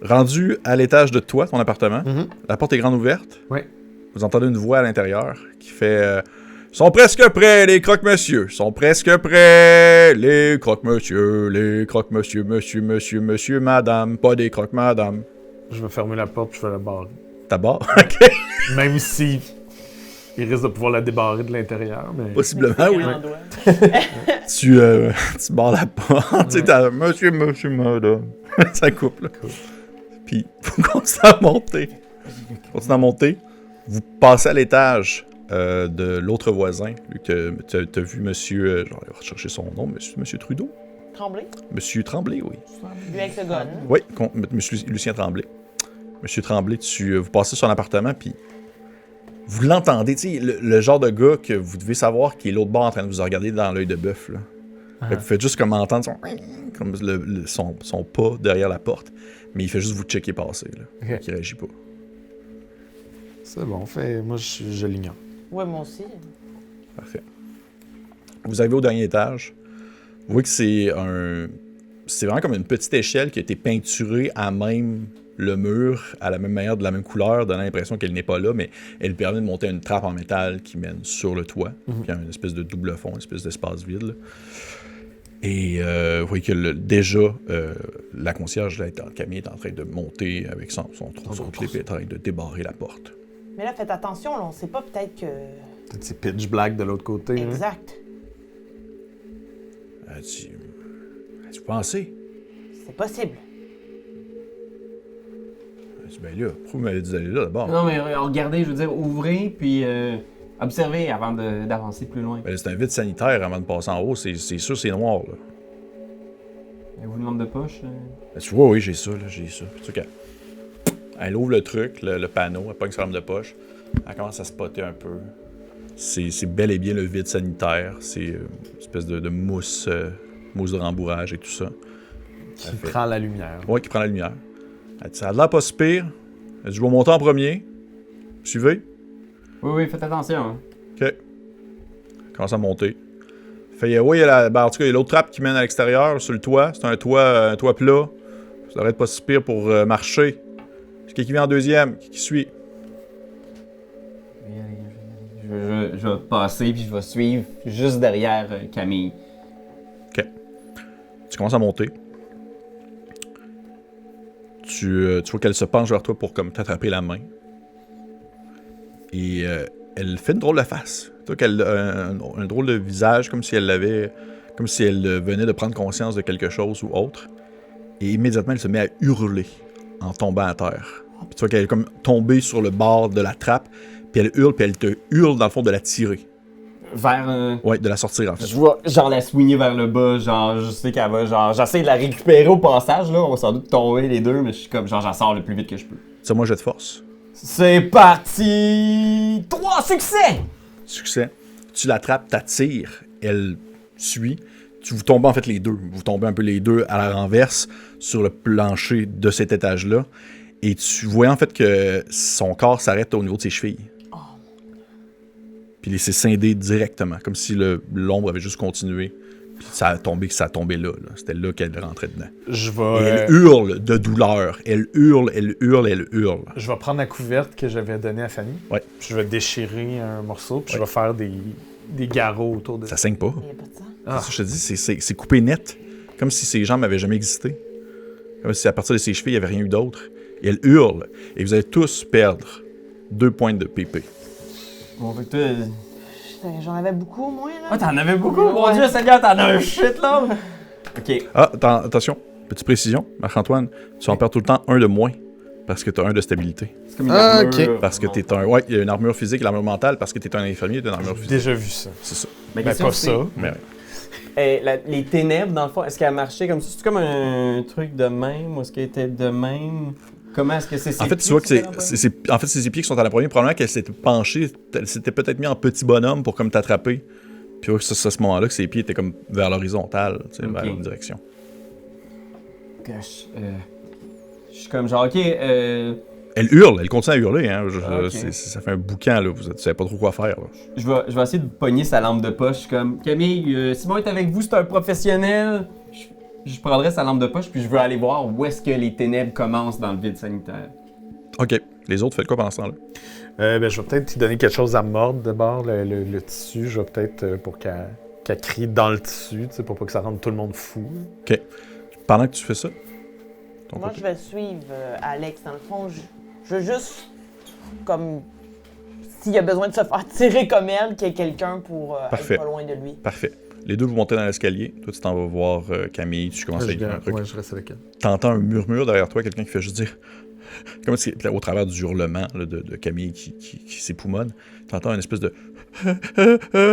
Rendu à l'étage de toi, ton appartement, la porte est grande ouverte. Oui. Vous entendez une voix à l'intérieur qui fait sont presque prêts, les croque-monsieur. Sont presque prêts, les croque-monsieur. Les croque-monsieur, monsieur, madame. Pas des croque-madame. Je vais fermer la porte, je vais la barrer. Ta barre? OK. Même si il risque de pouvoir la débarrer de l'intérieur, mais... Possiblement, oui. Tu barres la porte. Tu sais, t'as monsieur, madame. Ça coupe, là. Cool. Puis, vous continuez à monter. Vous passez à l'étage de l'autre voisin. Lui, que t'as vu monsieur... je vais rechercher son nom. Monsieur Trudeau? Tremblay? Monsieur Tremblay, oui. Lui avec le gun. Oui, monsieur Lucien Tremblay. Monsieur Tremblay, vous passez sur l'appartement, puis vous l'entendez, tu sais, le genre de gars que vous devez savoir qui est l'autre bord en train de vous regarder dans l'œil de bœuf, là. Fait que vous faites juste comme entendre son pas derrière la porte, mais il fait juste vous checker passer, là. Okay. Il réagit pas. C'est bon, moi je l'ignore. Ouais, moi aussi. Parfait. Vous arrivez au dernier étage. Vous voyez que c'est vraiment comme une petite échelle qui a été peinturée à même le mur, à la même manière, de la même couleur, donnant l'impression qu'elle n'est pas là, mais elle permet de monter une trappe en métal qui mène sur le toit. Puis il y a une espèce de double fond, une espèce d'espace vide, là. Et vous voyez que déjà, la concierge, là, Camille, est en train de monter avec son trousseau de clés et est en train de débarrer la porte. Mais là, faites attention, là, on sait pas, peut-être que... Peut-être c'est pitch black de l'autre côté. Exact. Tu pensez? C'est possible. Ben là, pourquoi vous m'avez dit d'aller là d'abord? Non, mais regardez, je veux dire, ouvrez, puis observez avant d'avancer plus loin. Ben, c'est un vide sanitaire avant de passer en haut, c'est sûr c'est noir, là. Et vous demande de poche? Ben, tu vois, oui, j'ai ça, là, j'ai ça. Puis, elle ouvre le truc, le panneau, elle pogne sa lampe de poche, elle commence à spotter un peu. C'est bel et bien le vide sanitaire, c'est une espèce de mousse, mousse de rembourrage et tout ça. Qui prend la lumière. Oui, qui prend la lumière. Elle dit, ça a l'air pas si pire. Elle dit, je vais monter en premier. Suivez. Oui, faites attention. Hein. OK. Elle commence à monter. Fait, oui, il y a en tout cas, il y a l'autre trappe qui mène à l'extérieur, sur le toit. C'est un toit plat. Ça devrait être pas si pire pour marcher. C'est qui vient en deuxième? Qui suit? Je vais passer, puis je vais suivre juste derrière Camille. OK. Tu commences à monter. Tu vois qu'elle se penche vers toi pour comme t'attraper la main. Et elle fait une drôle de face. Tu vois qu'elle a un drôle de visage, comme si elle venait de prendre conscience de quelque chose ou autre. Et immédiatement, elle se met à hurler en tombant à terre. Puis tu vois qu'elle est comme tombée sur le bord de la trappe, puis elle hurle, puis elle te hurle dans le fond de la tirer. Vers... Ouais, de la sortir en fait. Je vois, genre, la swinguer vers le bas, genre, je sais qu'elle va, genre, j'essaie de la récupérer au passage, là, on va sans doute tomber les deux, mais je suis comme, genre, j'en sors le plus vite que je peux. C'est moi, jet de force. C'est parti! 3 succès! Succès. Tu l'attrapes, t'attires, elle suit. Vous tombez en fait les deux. Vous tombez un peu les deux à la renverse sur le plancher de cet étage-là. Et tu vois en fait que son corps s'arrête au niveau de ses chevilles. Puis il s'est scindé directement, comme si l'ombre avait juste continué. Puis ça a tombé là. C'était là qu'elle rentrait dedans. Et elle hurle de douleur. Elle hurle. Je vais prendre la couverte que j'avais donnée à Fanny. Ouais. Puis je vais déchirer un morceau, puis je vais faire des garrots autour de ça. Saigne pas. Il n'y a pas de sang. Ah. C'est ça que je te dis, c'est coupé net. Comme si ses jambes n'avaient jamais existé. Comme si à partir de ses chevilles, il n'y avait rien eu d'autre. Et elle hurle. Et vous allez tous perdre 2 points de PP. Bon, fait que toi... Putain, j'en avais beaucoup au moins, là. Oh, t'en avais beaucoup? Mon Dieu, Seigneur, t'en as un shit, là! OK. Ah, attention, petite précision, Marc-Antoine, tu en perds tout le temps 1 de moins. Parce que t'as 1 de stabilité. C'est comme une armure, ok. Parce que t'es un... Ouais, il y a une armure physique et l'armure mentale. Parce que t'es un infirmier, t'as une armure J'ai physique. déjà vu ça. C'est ça. Mais Ben, pas ça. Mais ouais. Les ténèbres, dans le fond, est-ce qu'elle marchait comme ça? C'est comme un truc de même? Ou est-ce qu'elle était de même? Comment est-ce que c'est En fait, tu vois que en fait, ses pieds qui sont à la première, probablement qu'elle s'était penchée, elle s'était peut-être mis en petit bonhomme pour comme t'attraper. Puis c'est à ce moment-là que ses pieds étaient comme vers l'horizontale, tu sais, vers une direction. Gosh, je suis comme genre, OK, Elle hurle, elle continue à hurler, hein. Ok. Ça fait un boucan, là. Vous savez pas trop quoi faire, là. je vais essayer de pogner sa lampe de poche. Je suis comme, Camille, Simon est avec vous, c'est un professionnel. je prendrais sa lampe de poche, puis je veux aller voir où est-ce que les ténèbres commencent dans le vide sanitaire. OK. Les autres, faites quoi pendant ce temps-là? Je vais peut-être lui donner quelque chose à mordre d'abord, le tissu. Je vais peut-être, pour qu'elle crie dans le tissu, tu sais, pour pas que ça rende tout le monde fou. OK. Pendant que tu fais ça, ton Moi, côté. je vais suivre Alex. Dans le fond, je veux juste, comme, s'il y a besoin de se faire tirer comme elle, qu'il y ait quelqu'un pour Parfait. être pas loin de lui. Parfait. Les deux, vous montez dans l'escalier. Toi, tu t'en vas voir Camille. Tu commences à lui dire un truc. Ouais, je reste avec elle. T'entends un murmure derrière toi, quelqu'un qui fait juste dire... Comme si, au travers du hurlement là, de Camille qui s'époumonne, t'entends une espèce de...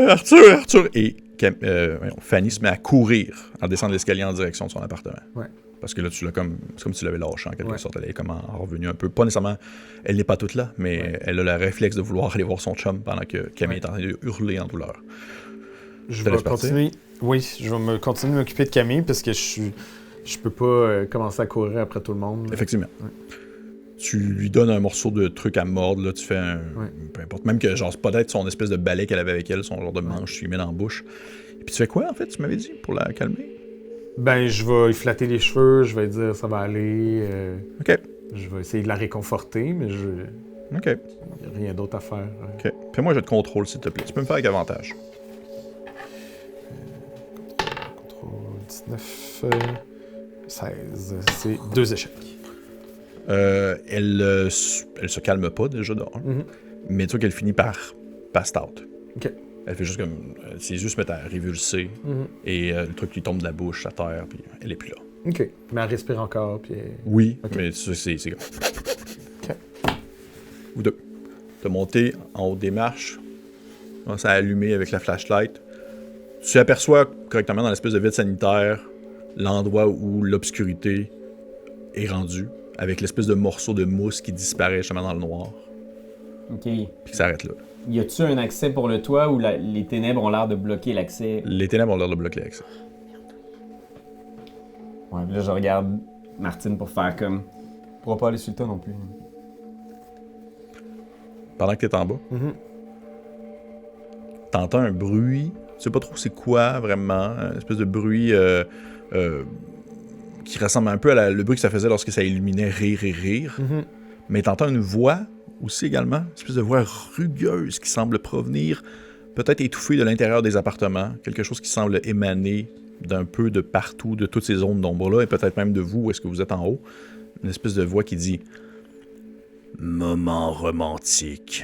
Arthur! Et Fanny se met à courir en descendant l'escalier en direction de son appartement. Ouais. Parce que là, c'est comme si tu l'avais lâché en quelque Ouais. sorte. Elle est comme en revenue un peu. Pas nécessairement... Elle n'est pas toute là, mais elle a le réflexe de vouloir aller voir son chum pendant que Camille est en train de hurler en douleur. Je Te vais laisse partir? continuer. Oui, je vais continuer de m'occuper de Camille parce que je peux pas commencer à courir après tout le monde. Effectivement. Ouais. Tu lui donnes un morceau de truc à mordre, là, tu fais un... Ouais. Peu importe, même que genre, c'est peut-être son espèce de balai qu'elle avait avec elle, son genre de manche, tu lui mets dans la bouche. Et puis tu fais quoi, en fait, tu m'avais dit, pour la calmer? Ben, je vais lui flatter les cheveux, je vais lui dire ça va aller. OK, Je vais essayer de la réconforter, mais OK, il n'y a rien d'autre à faire. OK. Fais-moi un jeu de contrôle, s'il te plaît. Tu peux me faire avec avantage. Contrôle 19, 16, c'est 2 échecs. Elle se calme pas, déjà, dehors. Mhm. Mais tu vois qu'elle finit par pass out. OK. Elle fait juste comme... ses yeux se mettent à révulser, Mhm. et le truc lui tombe de la bouche à terre, puis elle est plus là. OK. Mais elle respire encore, puis... Oui, Ok. mais c'est comme... OK. Vous deux. T'as monté en haut des marches, commencé à allumer avec la flashlight. Tu aperçois correctement dans l'espèce de vide sanitaire l'endroit où l'obscurité est rendue, avec l'espèce de morceau de mousse qui disparaît justement dans le noir, OK. puis qui s'arrête là. Y a-tu un accès pour le toit ou les ténèbres ont l'air de bloquer l'accès? Les ténèbres ont l'air de bloquer l'accès. Ouais, puis là, je regarde Martine pour faire comme... Je pourrais pas aller sur le toit non plus. Pendant que t'es en bas, Mhm. t'entends un bruit, tu sais pas trop c'est quoi vraiment, une espèce de bruit qui ressemble un peu à le bruit que ça faisait lorsque ça illuminait rire et rire. Mhm. Mais t'entends une voix aussi également, une espèce de voix rugueuse qui semble provenir, peut-être étouffée de l'intérieur des appartements, quelque chose qui semble émaner d'un peu de partout, de toutes ces zones d'ombre-là, et peut-être même de vous, où est-ce que vous êtes en haut. Une espèce de voix qui dit « Moment romantique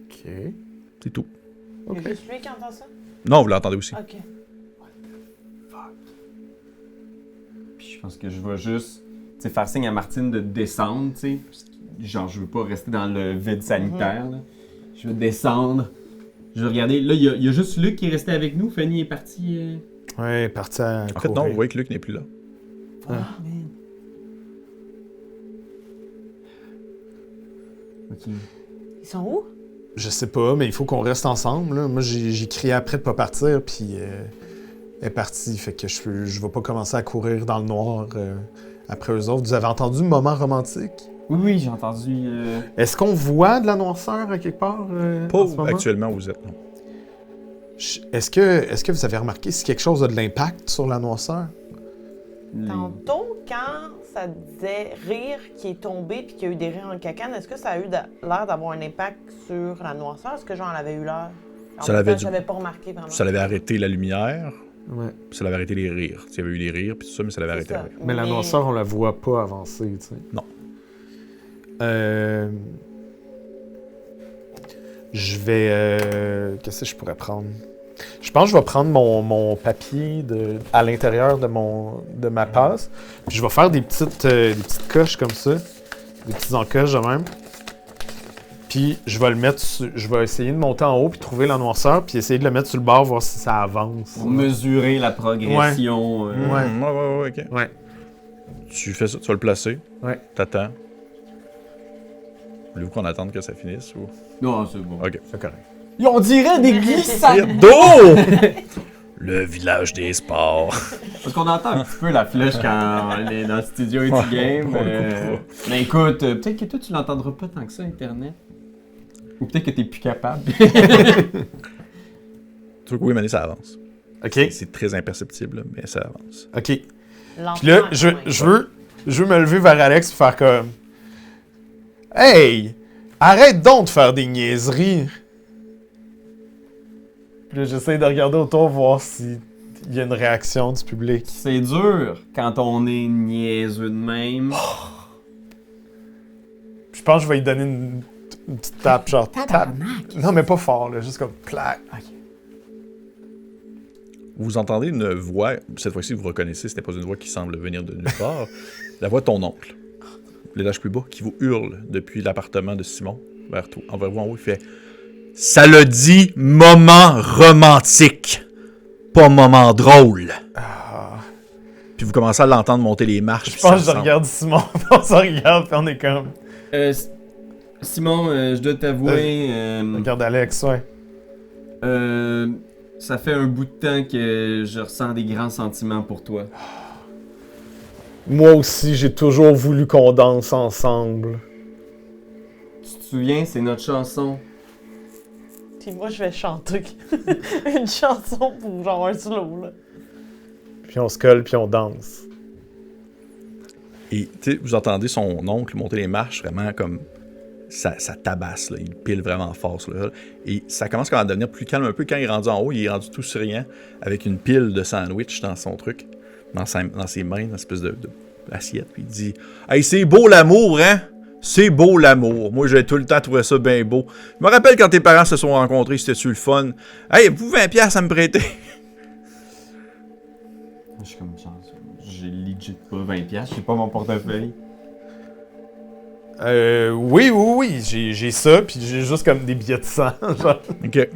OK. ». C'est tout. Il y a juste lui qui entend ça? Non, vous l'entendez aussi. OK. Puis je pense que je vais juste tu sais, faire signe à Martine de descendre, tu sais. parce que, genre, je veux pas rester dans le vide sanitaire, là. Je veux descendre. Je veux regarder. Là, il y a juste Luc qui est resté avec nous. Fanny est partie... Ouais, parti à En fait, non, courir. vous voyez que Luc n'est plus là. Ah, man. OK. Ils sont où? Je sais pas, mais il faut qu'on reste ensemble. Là. Moi, j'ai crié après de pas partir, puis elle est partie. Fait que je vais pas commencer à courir dans le noir après eux autres. Vous avez entendu le moment romantique? Oui, oui, j'ai entendu... Est-ce qu'on voit de la noirceur à quelque part Pas en ce où moment? actuellement vous êtes, non. Est-ce que vous avez remarqué si quelque chose a de l'impact sur la noirceur? Tantôt, quand ça disait rire qui est tombé puis qu'il y a eu des rires en cacane, est-ce que ça a eu l'air d'avoir un impact sur la noirceur? Est-ce que j'en avais eu l'air? Ça l'avait Je dû- l'avais pas remarqué vraiment. Ça l'avait arrêté la lumière, Ouais. puis ça l'avait arrêté les rires. Il y avait eu des rires, puis tout ça, mais ça l'avait C'est arrêté. ça. les rires. Mais la noirceur, on la voit pas avancer, tu sais. Non. Je vais... Qu'est-ce que je pourrais prendre? Je pense que je vais prendre mon papier à l'intérieur de ma passe. Puis je vais faire des petites coches comme ça. Des petites encoches de même. Puis je vais le mettre je vais essayer de monter en haut puis trouver la noirceur puis essayer de le mettre sur le bord, voir si ça avance. Pour mesurer la progression. Ouais. Ouais, ok. Ouais. Tu fais ça, tu vas le placer. Ouais. T'attends. Voulez-vous qu'on attende que ça finisse ou... Non, c'est bon. Ok. C'est correct. On dirait des glissades! D'eau! Le village des sports. Parce qu'on entend un petit peu la flèche quand on est dans le studio et du game. on le Mais écoute, peut-être que toi tu l'entendras pas tant que ça, Internet. Ou peut-être que t'es plus capable. Tu vois que oui, Mané, ça avance. OK. C'est très imperceptible, là, mais ça avance. OK. Puis Lentement, là, quand je même. veux me lever vers Alex et faire comme... Hey! Arrête donc de faire des niaiseries! Puis là, j'essaie de regarder autour, voir s'il y a une réaction du public. C'est dur quand on est niaiseux de même. Puis je pense que je vais lui donner une petite tape, genre tape. Non, mais pas fort, là, juste comme plaque. Vous entendez une voix, cette fois-ci vous reconnaissez, ce n'est pas une voix qui semble venir de nulle part, la voix de ton oncle, l'étage plus bas, qui vous hurle depuis l'appartement de Simon envers vous en haut, il fait « Ça le dit moment romantique, pas moment drôle. Puis vous commencez à l'entendre monter les marches. Je pense que je regarde Simon, on se regarde, puis on est comme... Simon, je dois t'avouer... Regarde Alex, ouais. Ça fait un bout de temps que je ressens des grands sentiments pour toi. Moi aussi, j'ai toujours voulu qu'on danse ensemble. Tu te souviens, c'est notre chanson. Puis moi, je vais chanter une chanson pour genre un slow, là. Puis on se colle, puis on danse. Et vous entendez son oncle monter les marches vraiment comme... Ça tabasse, là. Il pile vraiment fort sur le sol. Et ça commence quand même à devenir plus calme un peu. Quand il est rendu en haut, il est rendu tout souriant avec une pile de sandwich dans son truc, dans ses mains, dans une espèce de assiette. Puis il dit « Hey, c'est beau l'amour, hein? C'est beau l'amour. Moi, j'ai tout le temps trouvé ça bien beau. Je me rappelle quand tes parents se sont rencontrés, c'était-tu le fun? Hey, vous 20$ à me prêter? » Je suis comme chance. J'ai legit pas 20$, j'ai pas mon portefeuille. Oui, j'ai ça, puis j'ai juste comme des billets de sang, genre. OK.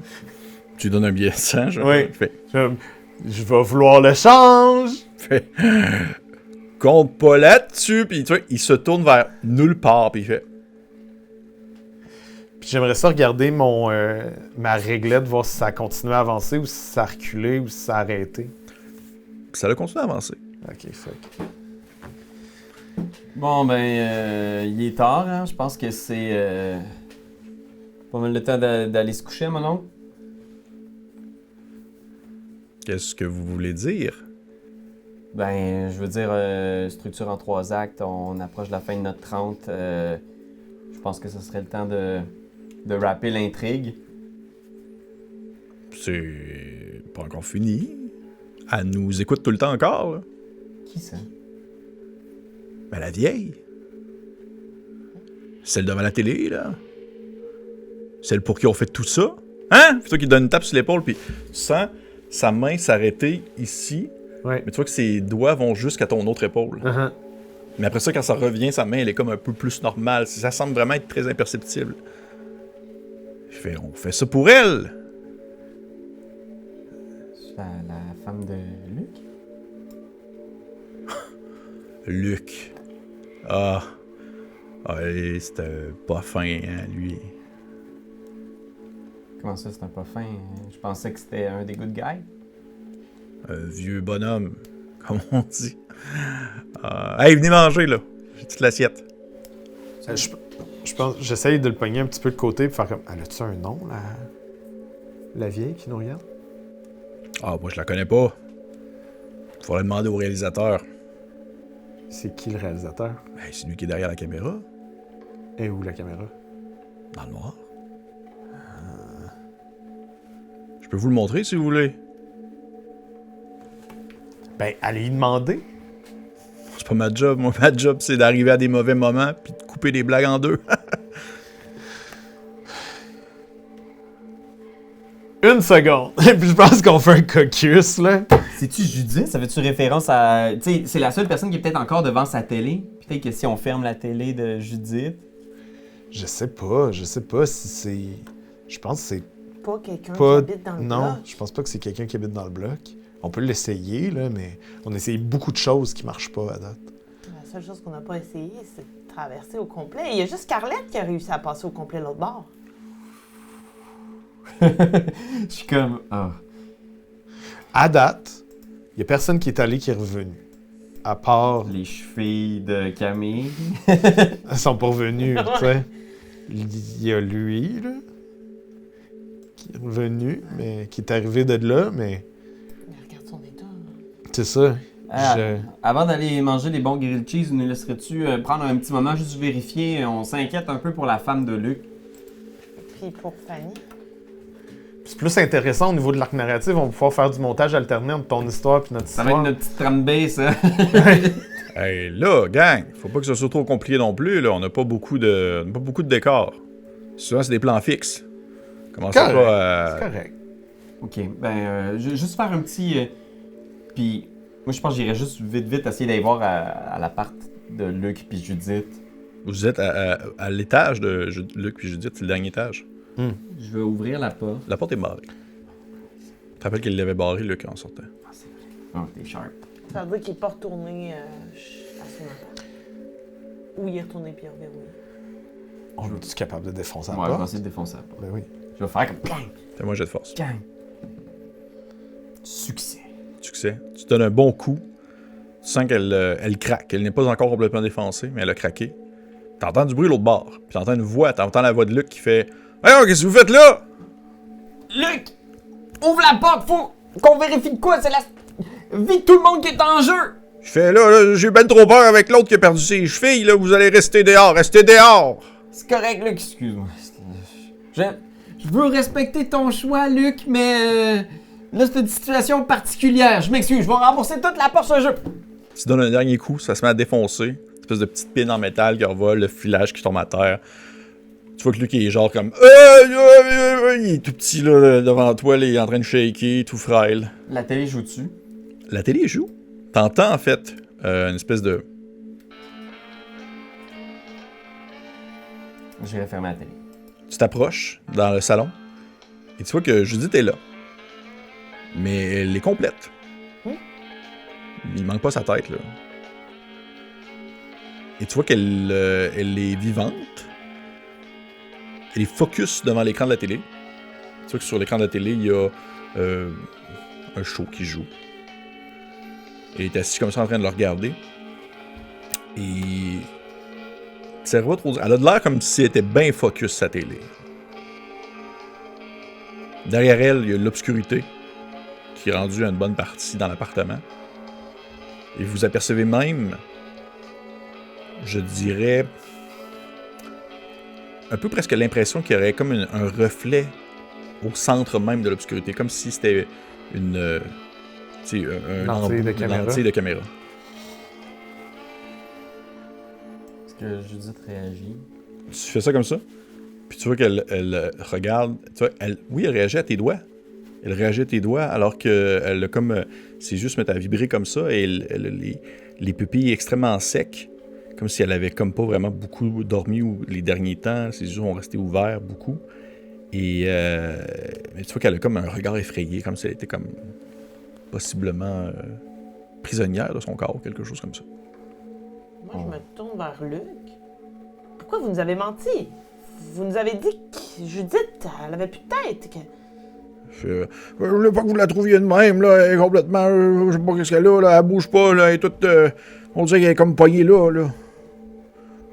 Tu donnes un billet de 100, genre. Oui. Fait. Je vais vouloir le change! Fait. Compte pas là-dessus, puis tu vois, il se tourne vers nulle part, puis il fait. Puis j'aimerais ça regarder ma réglette, voir si ça a continué à avancer, ou si ça a reculé, ou si ça a arrêté. Ça a continué à avancer. Ok, fuck. Bon, ben, il est tard, hein. Je pense que c'est pas mal le temps d'aller se coucher, mon oncle. Qu'est-ce que vous voulez dire? Ben, je veux dire, structure en 3 actes, on approche de la fin de notre 30. Je pense que ce serait le temps de rapper l'intrigue. C'est pas encore fini. Elle nous écoute tout le temps encore, là. Qui ça? Ben, la vieille. Celle devant la télé, là. Celle pour qui on fait tout ça. Hein? Puis toi qui te donne une tape sur l'épaule, puis tu sens sa main s'arrêter ici. Ouais. Mais tu vois que ses doigts vont jusqu'à ton autre épaule. Uh-huh. Mais après ça, quand ça revient, sa main, elle est comme un peu plus normale. Ça semble vraiment être très imperceptible. On fait ça pour elle. C'est la femme de Luc? Luc. Ah, c'était pas fin, hein, lui. Comment ça, c'est un pas fin? Je pensais que c'était un des good guys. Un vieux bonhomme, comme on dit. Hey, venez manger, là. J'ai toute l'assiette. Je pense, j'essaye de le pogner un petit peu de côté pour faire comme. Elle a-tu un nom, la vieille qui nous regarde? Ah, moi, je la connais pas. Faudrait demander au réalisateur. C'est qui le réalisateur? Ben, c'est lui qui est derrière la caméra. Et où la caméra? Dans le noir. Je peux vous le montrer si vous voulez. Ben, allez y demander. C'est pas ma job. Moi, ma job, c'est d'arriver à des mauvais moments puis de couper des blagues en deux. Une seconde. Puis je pense qu'on fait un caucus, là. C'est-tu Judith? Ça fait-tu référence à... Tu sais, c'est la seule personne qui est peut-être encore devant sa télé. Peut-être que si on ferme la télé de Judith... Je sais pas si c'est... Je pense que c'est Pas quelqu'un pas... qui habite dans le Non, bloc. je pense pas que c'est quelqu'un qui habite dans le bloc. On peut l'essayer, là, mais on essaye beaucoup de choses qui marchent pas à date. La seule chose qu'on n'a pas essayé, c'est de traverser au complet. Il y a juste Scarlett qui a réussi à passer au complet l'autre bord. Je suis comme... Ah. À date, il y a personne qui est allé qui est revenu. À part... Les chevilles de Camille. Elles sont pas revenues, tu sais. Il y a lui, là, qui est revenu, mais qui est arrivé de là, mais C'est ça. Avant d'aller manger les bons grilled cheese, nous laisserais-tu prendre un petit moment juste vérifier? On s'inquiète un peu pour la femme de Luc. Puis pour Fanny. C'est plus intéressant au niveau de l'arc narratif. On va pouvoir faire du montage alterné entre ton histoire et notre Ça histoire. va être notre petite trame B, ça. Hey, là, gang, faut pas que ce soit trop compliqué non plus, là. On n'a pas beaucoup de décors. Souvent, c'est des plans fixes. Commencez Correct. pas C'est correct. Ok, je vais juste faire un petit... Puis, moi, je pense que j'irais juste vite essayer d'aller voir à l'appart de Luc puis Judith. Vous êtes à l'étage de Luc puis Judith, c'est le dernier étage. Je vais ouvrir la porte. La porte est barrée. Tu te rappelles qu'il l'avait barrée, Luc, en sortant. Ah, c'est vrai. Oh, t'es sharp. Ça veut dire qu'il n'est pas retourné à son appart. Ou il est retourné puis il a reverrouillé. On est-tu capable de défoncer la Ouais, je vais porte? essayer de défoncer la porte. Ben oui. Je vais faire comme... Gang! Fais-moi un jet de force. Gang! Succès. Succès. Tu donnes un bon coup. Tu sens qu'elle craque. Elle n'est pas encore complètement défoncée, mais elle a craqué. T'entends du bruit l'autre bord. Puis t'entends une voix. T'entends la voix de Luc qui fait « Hey, qu'est-ce que vous faites là? » Luc! Ouvre la porte! Faut qu'on vérifie de quoi? C'est la vie de tout le monde qui est en jeu! Je fais là, j'ai ben trop peur avec l'autre qui a perdu ses chevilles, là, vous allez rester dehors, restez dehors! C'est correct, Luc, excuse-moi. Je veux respecter ton choix, Luc, mais là, c'est une situation particulière. Je m'excuse, je vais rembourser toute la porte ce jeu. Tu donnes un dernier coup, ça se met à défoncer. Une espèce de petite pine en métal qui revole, le filage qui tombe à terre. Tu vois que Luc est genre comme il est tout petit là devant toi, il est en train de shaker, tout frêle. La télé joue dessus. La télé joue. T'entends en fait une espèce de. J'irai fermer la télé. Tu t'approches dans le salon et tu vois que Judith est là. Mais elle est complète. Il manque pas sa tête là. Et tu vois qu'elle elle est vivante. Elle est focus devant l'écran de la télé. Tu vois que sur l'écran de la télé, il y a un show qui joue. Elle est assise comme ça en train de le regarder. Et. Tu sais pas trop dire. Elle a de l'air comme si elle était bien focus sa télé. Derrière elle, il y a l'obscurité qui est rendue une bonne partie dans l'appartement. Et vous apercevez même, je dirais, un peu presque l'impression qu'il y aurait comme un reflet au centre même de l'obscurité, comme si c'était une Lentille de caméra. lentille de caméra. Est-ce que Judith réagit? Tu fais ça comme ça, puis tu vois qu'elle regarde, tu vois, oui, elle réagit à tes doigts. Elle réagit à tes doigts alors qu'elle a comme ses yeux se mettent à vibrer comme ça et elle a les pupilles extrêmement secs, comme si elle avait comme pas vraiment beaucoup dormi ou les derniers temps, ses yeux ont resté ouverts beaucoup. Et mais tu vois qu'elle a comme un regard effrayé, comme si elle était comme possiblement prisonnière de son corps, quelque chose comme ça. Moi, je me tourne vers Luc. Pourquoi vous nous avez menti? Vous nous avez dit que Judith, elle avait plus de tête. Je voulais pas que vous la trouviez de même, là, elle est complètement, je sais pas qu'est-ce qu'elle a, là, elle bouge pas, là, elle est toute, on dirait qu'elle est comme poignée là.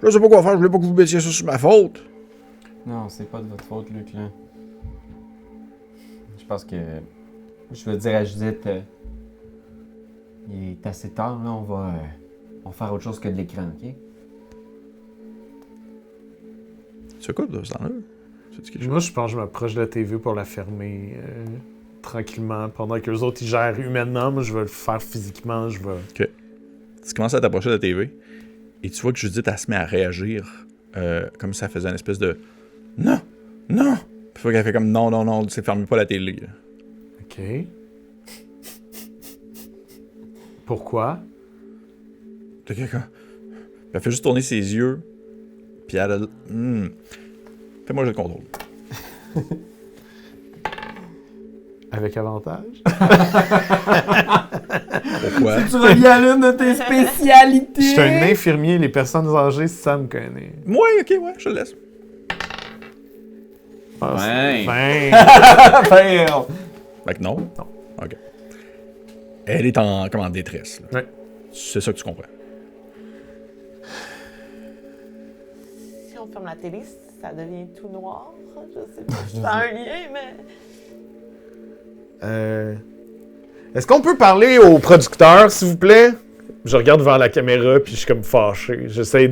Je sais pas quoi faire, je voulais pas que vous mettiez ça sur ma faute. Non, c'est pas de votre faute, Luc, là. Je pense que... Je vais dire à Judith... il est assez tard, là, on va faire autre chose que de l'écran, OK? Tu fais quoi de ce temps-là? Moi, je pense que je m'approche de la TV pour la fermer tranquillement. Pendant que les autres, ils gèrent humainement, moi, je vais le faire physiquement. Je vais... OK. Tu commences à t'approcher de la TV et tu vois que Judith, elle se met à réagir comme si elle faisait une espèce de « Non! Non! » Puis tu vois qu'elle fait comme « Non, non, non, c'est fermez pas la télé. » OK. Pourquoi? Puis elle fait juste tourner ses yeux puis elle a... Fais-moi un jeu de contrôle. Avec avantage? Pourquoi? Tu reviens à l'une de tes spécialités! Je suis un infirmier, les personnes âgées, ça me connaît. Ouais, ok, ouais, je le laisse. Ah, Ouais. Fail! Fait que non? Non. Ok. Elle est comme en détresse. Là. Ouais. C'est ça que tu comprends. Si on ferme la télé, ça devient tout noir. Je sais pas si ça a un lien, mais... Est-ce qu'on peut parler au producteur, s'il vous plaît? Je regarde vers la caméra, puis je suis comme fâché. J'essaie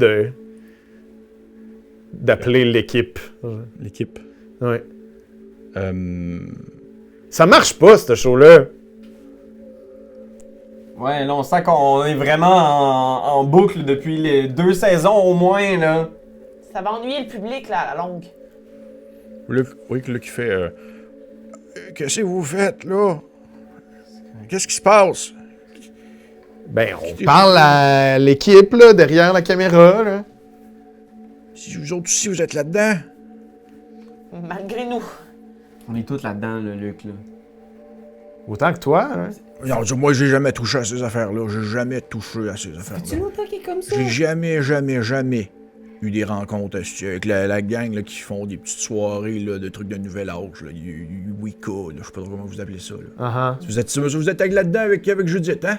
d'appeler l'équipe. L'équipe. Ouais. Ça marche pas, ce show-là. Ouais, là, on sent qu'on est vraiment en boucle depuis les 2 saisons au moins, là. Ça va ennuyer le public, là, à la longue. Luc qui fait... Qu'est-ce que vous faites, là? Qu'est-ce qui se passe? Ben, on parle à l'équipe, là, derrière la caméra, là. Si vous autres aussi, vous êtes là-dedans? Malgré nous. On est tous là-dedans, là, Luc, là. Autant que toi, hein? Non, moi, j'ai jamais touché à ces affaires-là. J'ai jamais touché à ces affaires-là. longtemps qu'il est comme ça? J'ai jamais eu des rencontres avec la gang là, qui font des petites soirées là, de trucs de nouvel âge. Là. Wicca, là, je sais pas trop comment vous appelez ça. Là. Vous êtes là-dedans avec Judith, hein?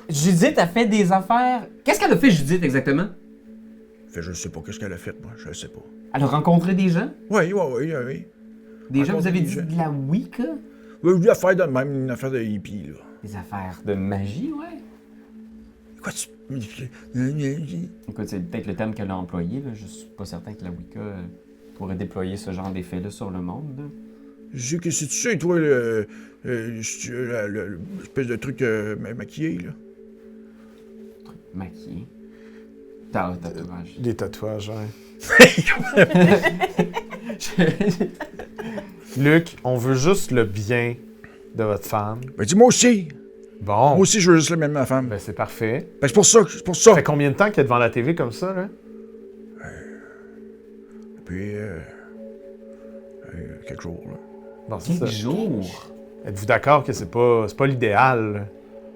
Judith a fait des affaires... Qu'est-ce qu'elle a fait, Judith, exactement? Je sais pas qu'est-ce qu'elle a fait, moi. Je sais pas. Elle a rencontré des gens? Oui. Des gens, vous avez des dit gens. de la Wicca? Oui, une affaire de même, une affaire de hippie, là. Des affaires de magie, ouais. Quoi, tu... Écoute, c'est peut-être le terme qu'elle a employé, là. Je suis pas certain que la Wicca pourrait déployer ce genre d'effet-là sur le monde, là. Je sais que si tu sais, toi, l'espèce de truc maquillé, là. Maquillé. Tatouage. Des tatouages, ouais. Luc, on veut juste le bien de votre femme. Ben, dis-moi aussi. Bon. Moi aussi, je veux juste le bien de ma femme. Ben, c'est parfait. Ben, c'est pour ça. Ça fait combien de temps qu'elle est devant la TV comme ça, là? Puis, quelques jours, là. Bon, c'est Quelques ça. jours? Êtes-vous d'accord que c'est pas l'idéal, là?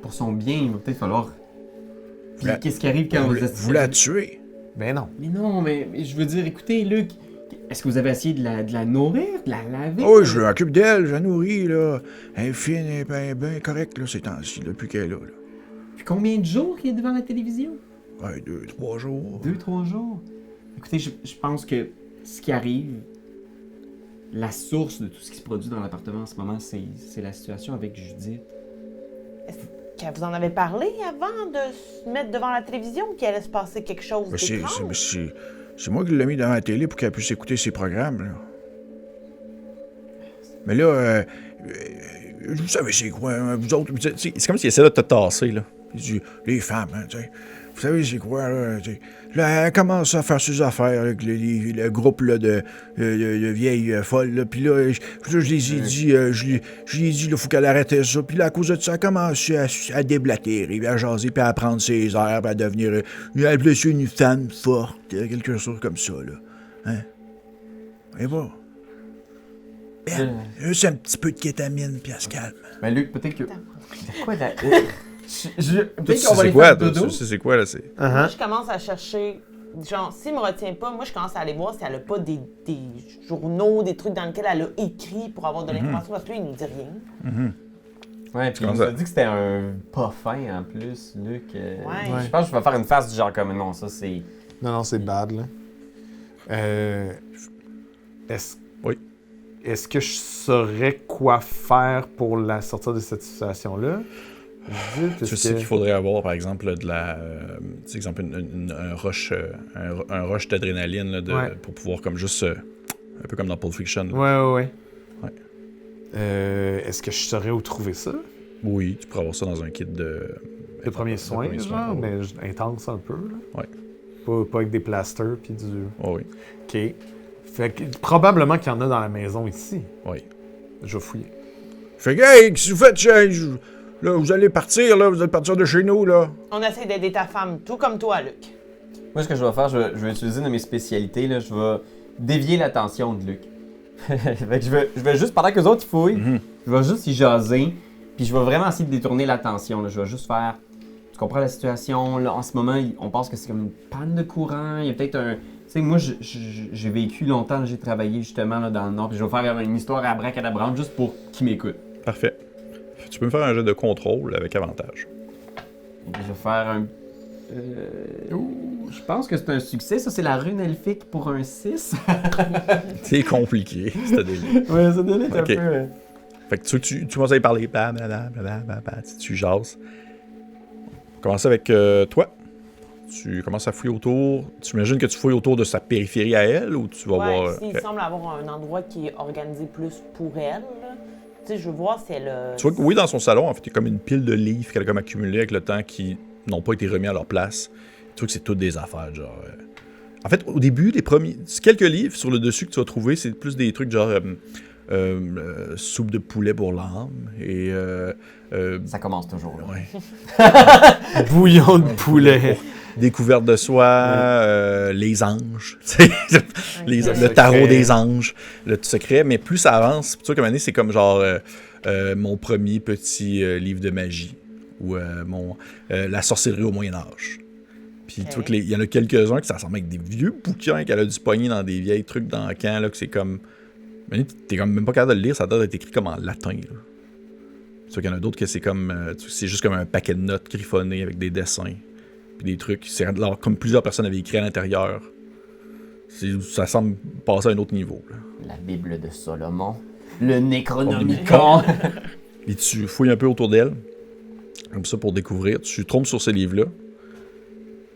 Pour son bien, il va peut-être falloir... Puis La- qu'est-ce qui arrive quand Vous la tuez. Ben non. Mais non, mais je veux dire, écoutez, Luc, est-ce que vous avez essayé de la nourrir, de la laver? Oh, je m'occupe d'elle, je la nourris, là. Elle est fine, elle est bien correcte, là, ces temps-ci, depuis qu'elle est là. Puis combien de jours qu'il est devant la télévision? Ouais, 2-3 jours. 2-3 jours. Écoutez, je pense que ce qui arrive, la source de tout ce qui se produit dans l'appartement en ce moment, c'est la situation avec Judith. Est-ce que vous en avez parlé avant de se mettre devant la télévision ou qu'il allait se passer quelque chose Ben, d'étrange? c'est moi qui l'ai mis devant la télé pour qu'elle puisse écouter ses programmes, là. Mais là, vous savez c'est quoi, hein, vous autres, c'est comme s'il essaie de te tasser, là. Il dit, les femmes, hein, tu sais, vous savez c'est quoi, là, tu sais. Là, elle commence à faire ses affaires avec le groupe là, de vieilles folles, là, puis là, je les ai dit, je lui ai dit, il faut qu'elle arrête ça, puis là, à cause de ça, elle commence à déblatérer, à jaser, puis à prendre ses airs, puis à devenir, une femme forte, quelque chose comme ça, là. Hein? Et bon. Juste un petit peu de kétamine, puis elle se calme. Ben Luc, peut-être que... Quoi, la... Peut-être qu'on va aller faire dodo. C'est quoi, là, c'est... Moi, je commence à chercher, genre, s'il me retient pas, moi, je commence à aller voir si elle a pas des journaux, des trucs dans lesquels elle a écrit pour avoir de l'information, parce que lui, il nous dit rien. Ouais, puis il nous a dit que c'était un pas fin, en plus, Luc. Ouais. Je pense que je vais faire une face du genre comme, non, ça, c'est... Non, c'est bad, là. Oui. Est-ce que je saurais quoi faire pour la sortir de cette situation-là? Je sais qu'il faudrait avoir, par exemple, de la... exemple, un rush d'adrénaline là, pour pouvoir comme juste... un peu comme dans Pulp Fiction. Là. Ouais. Est-ce que je saurais où trouver ça? Oui, tu pourrais avoir ça dans un kit de... De premiers soins, genre, mais intense un peu. Là. Ouais. Pas avec des plasters puis du... Oh, oui. OK. Fait que probablement qu'il y en a dans la maison ici. Oui. Je vais fouiller. Fait que, hey, qu'est-ce que vous faites? Là, vous allez partir, là, vous allez partir de chez nous, là. On essaie d'aider ta femme, tout comme toi, Luc. Moi, ce que je vais faire, je vais utiliser une de mes spécialités, là, je vais dévier l'attention de Luc. Fait que je vais juste, pendant que les autres ils fouillent, je vais juste y jaser, puis je vais vraiment essayer de détourner l'attention, là. Je vais juste faire... Tu comprends la situation, là, en ce moment, on pense que c'est comme une panne de courant, il y a peut-être un... Tu sais, moi, j'ai vécu longtemps, j'ai travaillé justement là, dans le Nord, puis je vais faire une histoire à bracadabrante juste pour qu'ils m'écoutent. Parfait. Tu peux me faire un jeu de contrôle avec avantage. Je vais faire un... je pense que c'est un succès, ça c'est la rune elfique pour un 6. C'est compliqué, c'était délire. Ouais, ça donne un Ok. peu... Fait que tu commences à y parler, tu jases. On commence avec toi. Tu commences à fouiller autour. Tu imagines que tu fouilles autour de sa périphérie à elle ou tu vas voir. Il semble avoir un endroit qui est organisé plus pour elle. Là. Tu sais, je veux voir si elle a... Tu vois que oui, dans son salon, en fait, il y a comme une pile de livres qu'elle a comme accumulés avec le temps qui n'ont pas été remis à leur place. Tu vois que c'est toutes des affaires, genre. En fait, au début, les premiers. Quelques livres sur le dessus que tu vas trouver, c'est plus des trucs genre. Soupe de poulet pour l'âme et. Ça commence toujours, là. Ouais. Bouillon de poulet. Découverte de soi, les anges, le tarot des anges, le secret, mais plus ça avance, tu vois, comme année, c'est comme genre mon premier petit livre de magie, ou la sorcellerie au Moyen-Âge. Puis tu vois qu'il y en a quelques-uns qui ça ressemble avec des vieux bouquins qu'elle a dû pogner dans des vieilles trucs dans le camp, là, que c'est comme. T'es comme même pas capable de le lire, ça a l'air d'être écrit comme en latin, là. Tu vois qu'il y en a d'autres que c'est comme. C'est juste comme un paquet de notes griffonnées avec des dessins. Puis des trucs. C'est alors, comme plusieurs personnes avaient écrit à l'intérieur. Ça semble passer à un autre niveau. Là. La Bible de Salomon. Le Necronomicon. Et tu fouilles un peu autour d'elle. Comme ça pour découvrir. Tu trompes sur ces livres-là.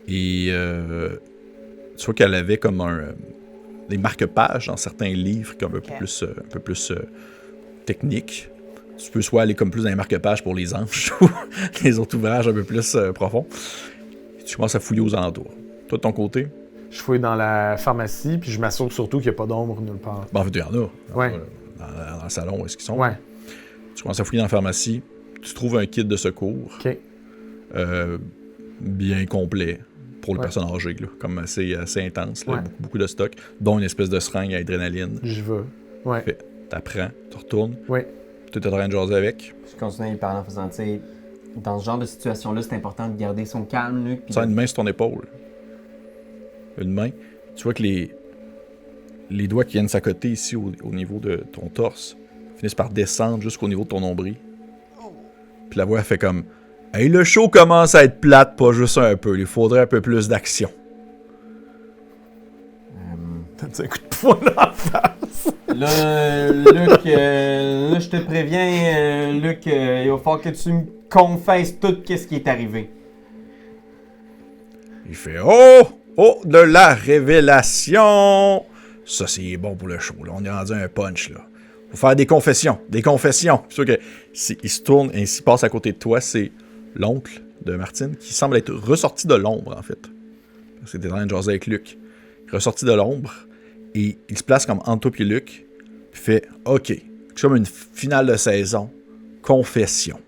Et tu vois qu'elle avait comme des marque-pages dans certains livres qui sont un peu plus techniques. Tu peux soit aller comme plus dans les marque-pages pour les anges ou les autres ouvrages un peu plus profonds. Tu commences à fouiller aux alentours. Toi, de ton côté? Je fouille dans la pharmacie, puis je m'assure surtout qu'il n'y a pas d'ombre nulle part. Ben, en fait, il y en a. Ouais. Dans le salon, où est-ce qu'ils sont? Ouais. Tu commences à fouiller dans la pharmacie. Tu trouves un kit de secours. OK. Bien complet pour les personnes âgées, là, comme assez intense. Là, beaucoup de stock, dont une espèce de seringue à adrénaline. J'y vais. Ouais. T'apprends, tu retournes. Oui. Tu es en train de jaser avec. Je continue à y parler en faisant, tu sais, dans ce genre de situation-là, c'est important de garder son calme, Luc. Tu as une main sur ton épaule. Une main. Tu vois que les doigts qui viennent s'accoter ici au niveau de ton torse finissent par descendre jusqu'au niveau de ton nombril. Puis la voix elle fait comme « Hey, le show commence à être plate, pas juste un peu. Il faudrait un peu plus d'action. » T'as un coup de poing dans la face. Là, Luc, là, je te préviens, Luc, il va falloir que tu me confesses tout ce qui est arrivé. Il fait « Oh! Oh! De la révélation! » Ça, c'est bon pour le show. Là. On est rendu à un punch, là. Faut faire des confessions. Des confessions. C'est sûr que il se tourne et s'il passe à côté de toi, c'est l'oncle de Martine qui semble être ressorti de l'ombre, en fait. C'était en train de jaser avec Luc. Il est ressorti de l'ombre et il se place comme entre toi et Luc. Puis fait OK. C'est comme une finale de saison. Confession.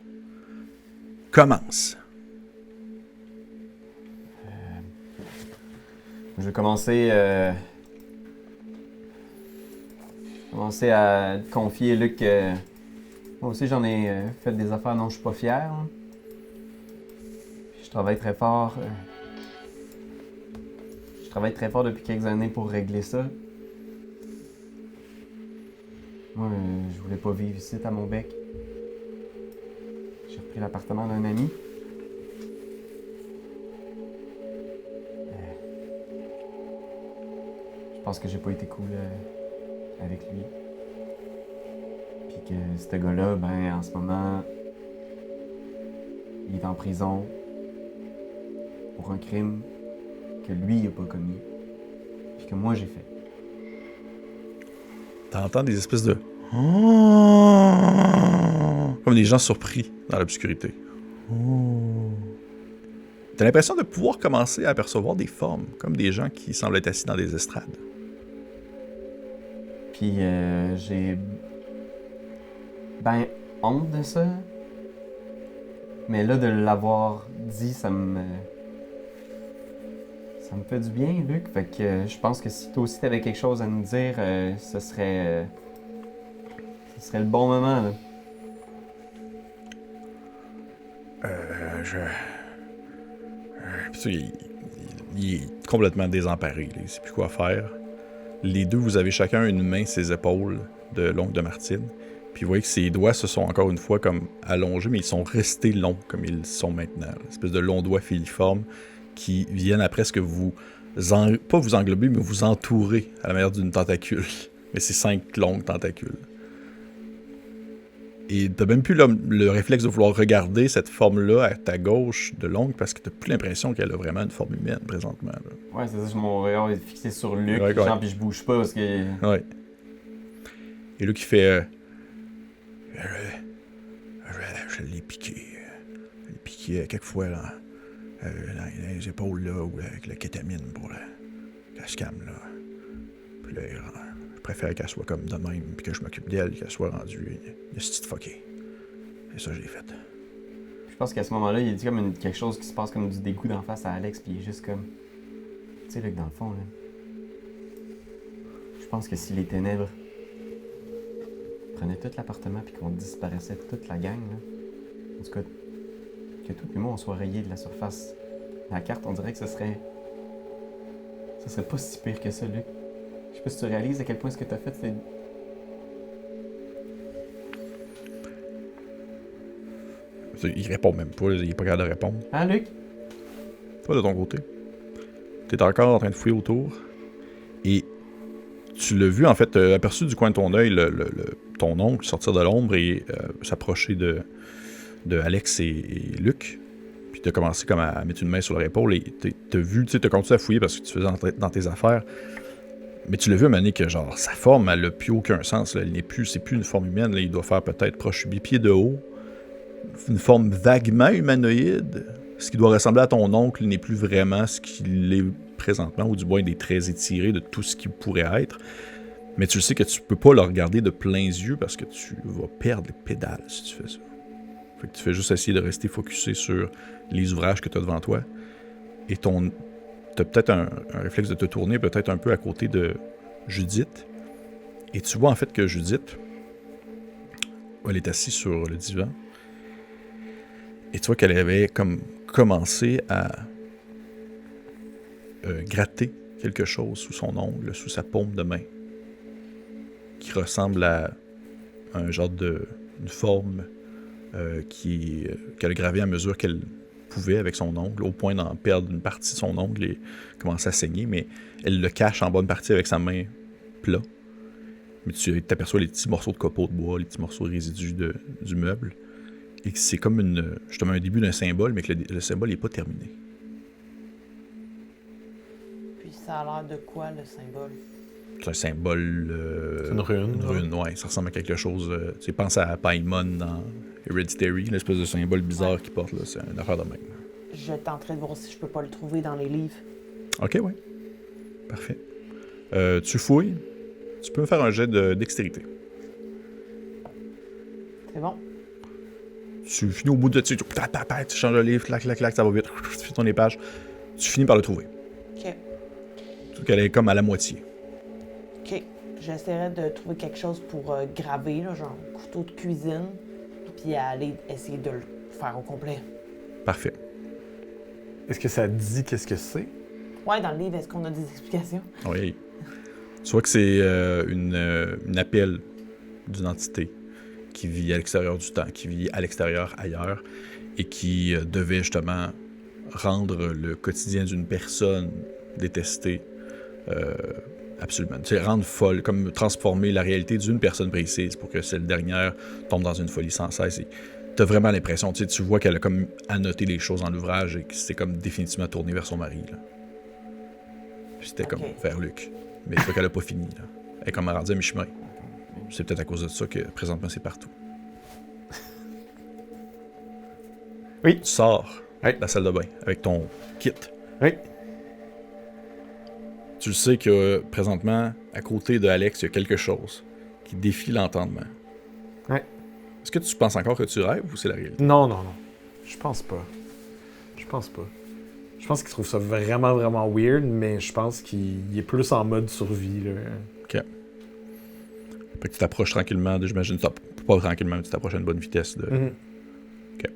Commence. Je vais commencer à te confier, Luc. Moi aussi, j'en ai fait des affaires dont je suis pas fier. Hein. Je travaille très fort. Je travaille très fort depuis quelques années pour régler ça. Moi, je voulais pas vivre ici à Montbec. J'ai repris l'appartement d'un ami. Je pense que j'ai pas été cool avec lui. Puis que ce gars-là, ben, en ce moment, il est en prison pour un crime que lui, il a pas commis. Puis que moi, j'ai fait. T'entends des espèces de... Comme des gens surpris dans l'obscurité. T'as l'impression de pouvoir commencer à apercevoir des formes, comme des gens qui semblent être assis dans des estrades. Puis j'ai... ben, honte de ça. Mais là, de l'avoir dit, ça me fait du bien, Luc. Fait que je pense que si toi aussi t'avais quelque chose à nous dire, ce serait le bon moment, là. Puis il est complètement désemparé, là. Il sait plus quoi faire. Les deux, vous avez chacun une main sur ses épaules de l'oncle de Martine. Puis vous voyez que ses doigts se sont encore une fois comme allongés, mais ils sont restés longs comme ils sont maintenant. Une espèce de longs doigts filiformes qui viennent à presque vous... pas vous englober, mais vous entourer à la manière d'une tentacule. Mais c'est 5 longues tentacules. Et t'as même plus le réflexe de vouloir regarder cette forme-là à ta gauche de l'oncle parce que t'as plus l'impression qu'elle a vraiment une forme humaine présentement. Là. Ouais, c'est ça, mon regard est fixé sur Luc, Ouais, genre, puis je bouge pas parce que... Ouais. Et Luc, il fait... je l'ai piqué. Je l'ai piqué quelques fois là, dans les épaules, là, ou avec la kétamine pour qu'elle se calme, là. Puis là, je préfère qu'elle soit comme de même, puis que je m'occupe d'elle, qu'elle soit rendue une petite fuckée. Et ça, j'ai fait. Je pense qu'à ce moment-là, il dit comme quelque chose qui se passe comme du dégoût d'en face à Alex, puis il est juste comme... Tu sais, Luc, dans le fond, là... Je pense que si les ténèbres prenaient tout l'appartement puis qu'on disparaissait toute la gang, là... En tout cas, que tout et moi, on soit rayés de la surface de la carte, on dirait que ce serait... Ça serait pas si pire que ça, Luc. Je sais pas si tu réalises à quel point ce que t'as fait, c'est... Il répond même pas, il est pas capable de répondre. Hein, Luc? Toi, de ton côté. T'es encore en train de fouiller autour. Et tu l'as vu, en fait, aperçu du coin de ton œil, ton oncle sortir de l'ombre et s'approcher de Alex et Luc. Puis t'as commencé comme à mettre une main sur leur épaule et t'as vu, tu sais, t'as continué à fouiller parce que tu faisais dans tes affaires. Mais tu l'as vu à un moment donné que, genre, sa forme, elle n'a plus aucun sens. Là. C'est plus une forme humaine. Là. Il doit faire peut-être proche 8 pieds de haut. Une forme vaguement humanoïde. Ce qui doit ressembler à ton oncle n'est plus vraiment ce qu'il est présentement, ou du moins des traits étirés de tout ce qu'il pourrait être. Mais tu sais que tu peux pas le regarder de plein yeux parce que tu vas perdre les pédales si tu fais ça. Fait que tu fais juste essayer de rester focusé sur les ouvrages que tu as devant toi. Et t'as peut-être un réflexe de te tourner peut-être un peu à côté de Judith. Et tu vois en fait que Judith, elle est assise sur le divan. Et tu vois qu'elle avait comme commencé à gratter quelque chose sous son ongle, sous sa paume de main, qui ressemble à un genre une forme qu'elle a gravée à mesure qu'elle pouvait avec son ongle, au point d'en perdre une partie de son ongle et commencer à saigner, mais elle le cache en bonne partie avec sa main plat. Mais tu t'aperçois les petits morceaux de copeaux de bois, les petits morceaux résidus du meuble. Et que c'est comme justement un début d'un symbole, mais que le symbole n'est pas terminé. Puis ça a l'air de quoi, le symbole? C'est un symbole... c'est une rune. Une rune, ouais. Ça ressemble à quelque chose... tu penses à Paimon dans Hereditary, l'espèce de symbole bizarre qu'il porte, là. C'est une affaire de même. Je tenterai de voir si je peux pas le trouver dans les livres. Ok, ouais. Parfait. Tu fouilles. Tu peux me faire un jet de dextérité. C'est bon? Tu finis au bout de... Tu changes le livre, clac, ça va vite. Tu fais ton épage. Tu finis par le trouver. OK. Tout qu'elle est comme à la moitié. OK. J'essaierai de trouver quelque chose pour graver, là, genre un couteau de cuisine, puis aller essayer de le faire au complet. Parfait. Est-ce que ça dit qu'est-ce que c'est? Ouais, dans le livre, est-ce qu'on a des explications? Oui. Tu vois que c'est une appel d'une entité qui vit à l'extérieur du temps, qui vit à l'extérieur ailleurs, et qui devait justement rendre le quotidien d'une personne détestée absolument. Tu sais, rendre folle, comme transformer la réalité d'une personne précise pour que cette dernière tombe dans une folie sans cesse. Et t'as vraiment l'impression, tu vois qu'elle a comme annoté les choses dans l'ouvrage et que c'est comme définitivement tourné vers son mari. Là. Puis c'était comme vers Luc. Mais c'est qu'elle a pas fini. Là. Elle est comme rendue à mi-chemin. C'est peut-être à cause de ça que présentement c'est partout. Oui. Tu sors Oui. de la salle de bain avec ton kit. Oui. Tu le sais que présentement, à côté de Alex, il y a quelque chose qui défie l'entendement. Oui. Est-ce que tu penses encore que tu rêves ou c'est la réalité? Non. Je pense pas. Je pense qu'il trouve ça vraiment, vraiment weird, mais je pense qu'il est plus en mode survie, là. Ok. Fait que tu t'approches tranquillement, j'imagine, pas tranquillement, mais tu t'approches à une bonne vitesse. Ok.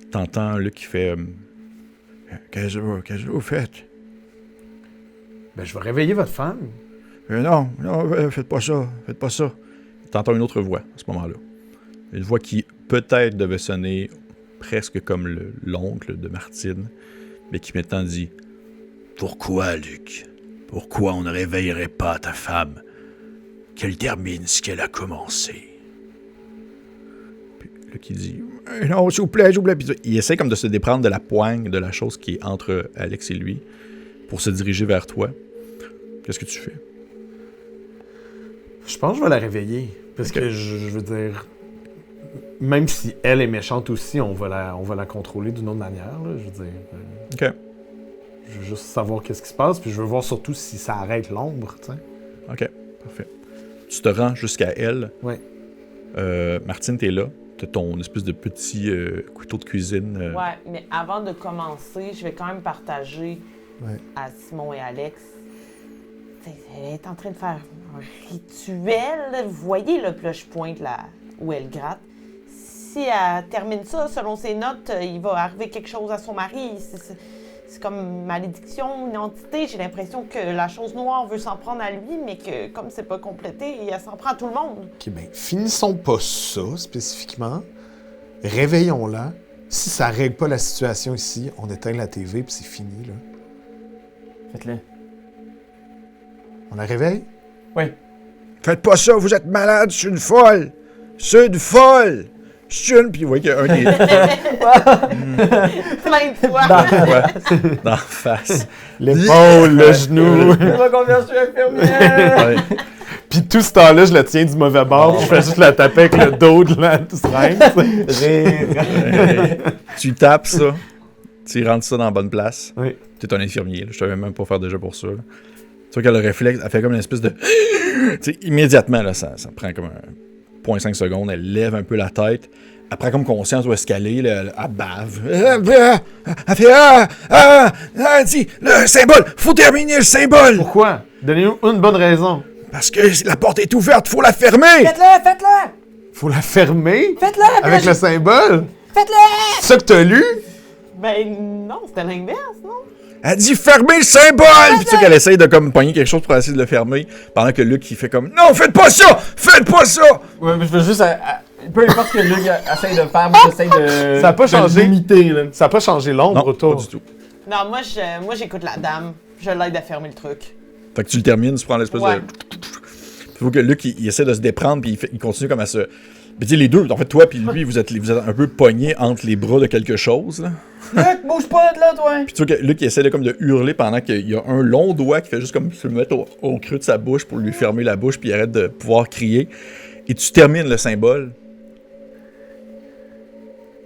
T'entends Luc qui fait Qu'est-ce que vous faites? Ben, je vais réveiller votre femme. Non, faites pas ça. T'entends une autre voix à ce moment-là. Une voix qui peut-être devait sonner presque comme l'oncle de Martine, mais qui maintenant dit Pourquoi, Luc? Pourquoi on ne réveillerait pas ta femme? Qu'elle termine ce qu'elle a commencé. là, qui dit « Non, s'il vous plaît. » Puis il essaie comme de se déprendre de la poigne de la chose qui est entre Alex et lui pour se diriger vers toi. Qu'est-ce que tu fais? Je pense que je vais la réveiller. Parce que je veux dire, même si elle est méchante aussi, on va la contrôler d'une autre manière. Là, je veux dire. OK. Je veux juste savoir qu'est-ce qui se passe, puis je veux voir surtout si ça arrête l'ombre, tu sais. OK, parfait. Tu te rends jusqu'à elle. Oui. Martine, t'es là. T'as ton espèce de petit couteau de cuisine. Ouais, mais avant de commencer, je vais quand même partager à Simon et Alex. T'sais, elle est en train de faire un rituel. Vous voyez, là, puis là, je pointe là où elle gratte. Si elle termine ça, selon ses notes, il va arriver quelque chose à son mari. C'est comme une malédiction, une entité. J'ai l'impression que la chose noire veut s'en prendre à lui, mais que comme c'est pas complété, elle s'en prend à tout le monde. OK, bien, finissons pas ça spécifiquement. Réveillons-la. Si ça règle pas la situation ici, on éteint la TV puis c'est fini, là. Faites-le. On la réveille? Oui. Faites pas ça, vous êtes malade, je suis une folle! C'est une folle! Je suis une... Puis vous voyez qu'il y a un des... Plein de fois. Dans la face. L'épaule, le genou. Fais-moi confiance, je suis infirmière! Ouais. Puis tout ce temps-là, je la tiens du mauvais bord, puis je fais juste la taper avec le dos de la seringue. Tu tapes ça, tu rentres ça dans la bonne place. Oui. T'es un infirmier, là. Je savais même pas faire déjà pour ça. Là. Tu vois qu'elle a le réflexe, elle fait comme une espèce de... Tu sais, immédiatement, là, ça prend comme 0.5 secondes, elle lève un peu la tête, elle prend comme conscience où est-ce qu'elle est, là, elle bave. Elle fait dis, le symbole, faut terminer le symbole! Pourquoi? Donnez-nous une bonne raison. Parce que la porte est ouverte, faut la fermer! Faites-le! Faut la fermer? Faites-le! Avec le symbole? Faites-le! C'est ça que t'as lu? Ben non, c'était l'inverse, non? Elle dit fermer le symbole! Puis tu sais qu'elle essaye de comme pogner quelque chose pour essayer de le fermer, pendant que Luc il fait comme non, faites pas ça! Faites pas ça! Ouais, mais je veux juste. Peu importe ce que Luc essaye de faire, moi j'essaye de. Ça a pas de changé. l'imiter, là. Ça a pas changé l'ombre Non, autour? pas du tout. Non, moi j'écoute la dame. Je l'aide à fermer le truc. Fait que tu le termines, tu prends l'espèce Ouais. de... Il faut que Luc il essaie de se déprendre, puis il continue comme à se... Mais tu sais, les deux, en fait, toi puis lui, vous êtes un peu pognés entre les bras de quelque chose, là. Luc, bouge pas de là, toi! Puis tu vois que Luc il essaie de, comme de hurler pendant qu'il y a un long doigt qui fait juste comme se mettre au creux de sa bouche pour lui fermer la bouche, puis il arrête de pouvoir crier. Et tu termines le symbole.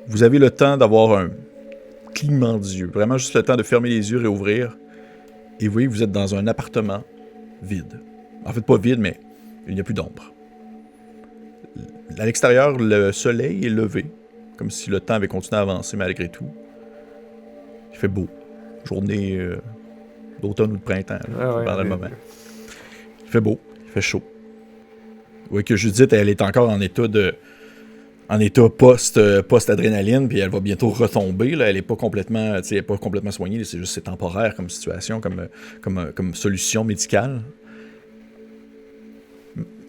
Vous avez le temps d'avoir un clignement d'yeux. Vraiment juste le temps de fermer les yeux, réouvrir. Et vous voyez que vous êtes dans un appartement vide. En fait, pas vide, mais il n'y a plus d'ombre. À l'extérieur, le soleil est levé, comme si le temps avait continué à avancer malgré tout. Il fait beau. Journée d'automne ou de printemps, là, pendant le moment. Il fait beau, il fait chaud. Vous voyez que Judith, elle est encore en état post-adrénaline, puis elle va bientôt retomber. Là. Elle n'est pas complètement, soignée, c'est temporaire comme situation, comme solution médicale.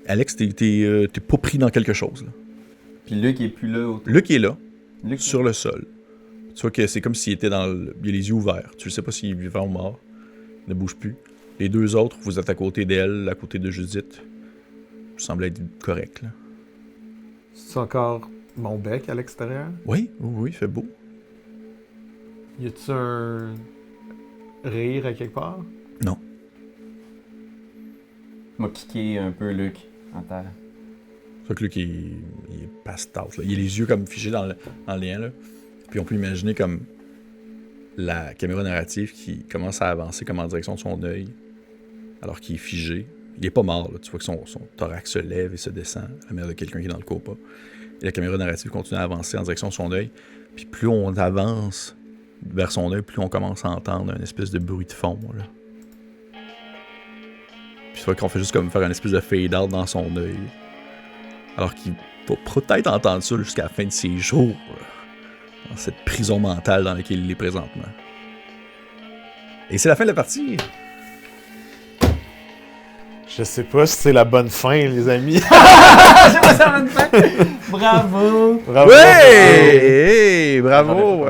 Alex, t'es pas pris dans quelque chose. Là. Puis Luc est plus là. Luc est là, Luc, sur le sol. Tu vois que c'est comme s'il était il a les yeux ouverts. Tu ne sais pas s'il est vivant ou mort. Il ne bouge plus. Les deux autres, vous êtes à côté d'elle, à côté de Judith. Ça semble être correct, là. C'est encore mon bec à l'extérieur? Oui, il fait beau. Y a-tu un rire à quelque part? Non. m'a kické un peu Luc en terre. C'est ça que Luc, il est passe-tête, là. Il a les yeux comme figés dans le lien, là. Puis on peut imaginer comme la caméra narrative qui commence à avancer comme en direction de son œil, alors qu'il est figé. Il est pas mort, là. Tu vois que son thorax se lève et se descend, à la manière de quelqu'un qui est dans le coma. Et la caméra narrative continue à avancer en direction de son œil. Puis plus on avance vers son œil, plus on commence à entendre un espèce de bruit de fond, là. Puis tu vois qu'on fait juste comme faire un espèce de fade-out dans son œil. Alors qu'il va peut-être entendre ça jusqu'à la fin de ses jours, là, dans cette prison mentale dans laquelle il est présentement. Et c'est la fin de la partie. Je sais pas si c'est la bonne fin, les amis. C'est pas ça, bonne fin! Bravo! Bravo. Ouais! Hey, bravo!